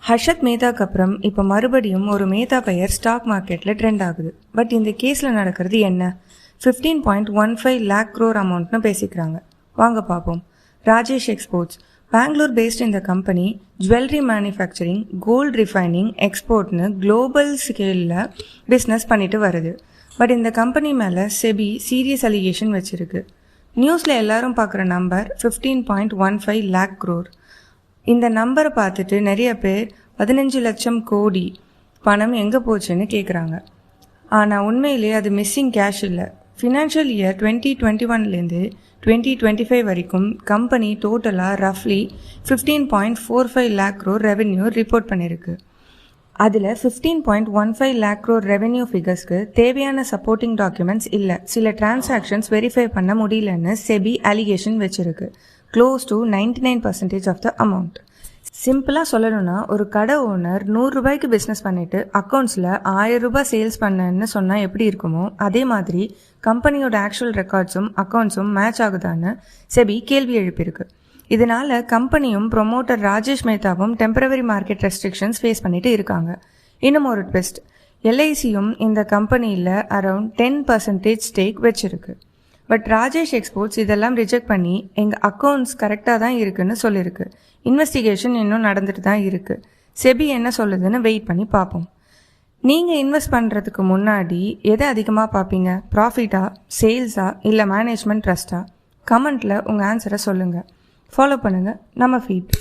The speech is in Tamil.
ஹர்ஷத் மேத்தாக்கு அப்புறம் இப்போ மறுபடியும் ஒரு மேத்தா பெயர் ஸ்டாக் மார்க்கெட்டில் ட்ரெண்ட் ஆகுது. பட் இந்த கேஸில் நடக்கிறது என்ன? 15.15 lakh crore அமௌண்ட்னு பேசிக்கிறாங்க. வாங்க பார்ப்போம். ராஜேஷ் எக்ஸ்போர்ட்ஸ் பெங்களூர் பேஸ்ட் இந்த company jewellery manufacturing, gold refining, எக்ஸ்போர்ட்னு குளோபல் ஸ்கேலில் பிஸ்னஸ் பண்ணிட்டு வருது. பட் இந்த கம்பெனி மேலே செபி சீரியஸ் அலிகேஷன் வச்சுருக்கு. நியூஸில் எல்லாரும் பார்க்குற நம்பர் 15.15 lakh crore. இந்த நம்பரை பார்த்துட்டு நிறைய பேர் 15 லட்சம் கோடி பணம் எங்கே போச்சுன்னு கேட்குறாங்க. ஆனால் உண்மையிலே அது மிஸ்ஸிங் கேஷ் இல்லை. ஃபினான்ஷியல் இயர் 2021லேருந்து 2025 வரைக்கும் கம்பெனி டோட்டலாக ரஃப்லி 15.45 lakh crore ரெவென்யூ ரிப்போர்ட் பண்ணியிருக்கு. அதில் 15.15 lakh crore ரெவென்யூ ஃபிகர்ஸ்க்கு தேவையான சப்போர்ட்டிங் டாக்குமெண்ட்ஸ் இல்லை. சில டிரான்சாக்ஷன்ஸ் வெரிஃபை பண்ண முடியலன்னு செபி அலிகேஷன் வச்சுருக்கு. Close to 99% of the amount. சிம்பிளாக சொல்லணும்னா, ஒரு கடை ஓனர் 100 ரூபாய்க்கு பிஸ்னஸ் பண்ணிவிட்டு அக்கௌண்ட்ஸில் 1000 ரூபாய் சேல்ஸ் பண்ணேன்னு சொன்னால் எப்படி இருக்குமோ, அதே மாதிரி கம்பெனியோட ஆக்சுவல் ரெக்கார்ட்ஸும் அக்கௌண்ட்ஸும் மேட்ச் ஆகுதான்னு செபி கேள்வி எழுப்பியிருக்கு. இதனால் கம்பெனியும் ப்ரொமோட்டர் ராஜேஷ் மேத்தாவும் டெம்பரவரி மார்க்கெட் ரெஸ்ட்ரிக்ஷன்ஸ் ஃபேஸ் பண்ணிட்டு இருக்காங்க. இன்னும் ஒரு ட்விஸ்ட், எல்ஐசியும் இந்த கம்பெனியில் அரவுண்ட் 10% ஸ்டேக் வச்சிருக்கு. பட் ராஜேஷ் எக்ஸ்போர்ட்ஸ் இதெல்லாம் ரிஜெக்ட் பண்ணி எங்கள் அக்கௌண்ட்ஸ் கரெக்டாக தான் இருக்குன்னு சொல்லியிருக்கு. இன்வெஸ்டிகேஷன் இன்னும் நடந்துட்டு தான் இருக்குது. செபி என்ன சொல்லுதுன்னு வெயிட் பண்ணி பார்ப்போம். நீங்கள் இன்வெஸ்ட் பண்ணுறதுக்கு முன்னாடி எதை அதிகமாக பார்ப்பீங்க? ப்ராஃபிட்டா, சேல்ஸா, இல்லை மேனேஜ்மெண்ட் ட்ரஸ்ட்டா? கமெண்ட்டில் உங்கள் ஆன்சரை சொல்லுங்கள். ஃபாலோ பண்ணுங்கள் நம்ம ஃபீட்.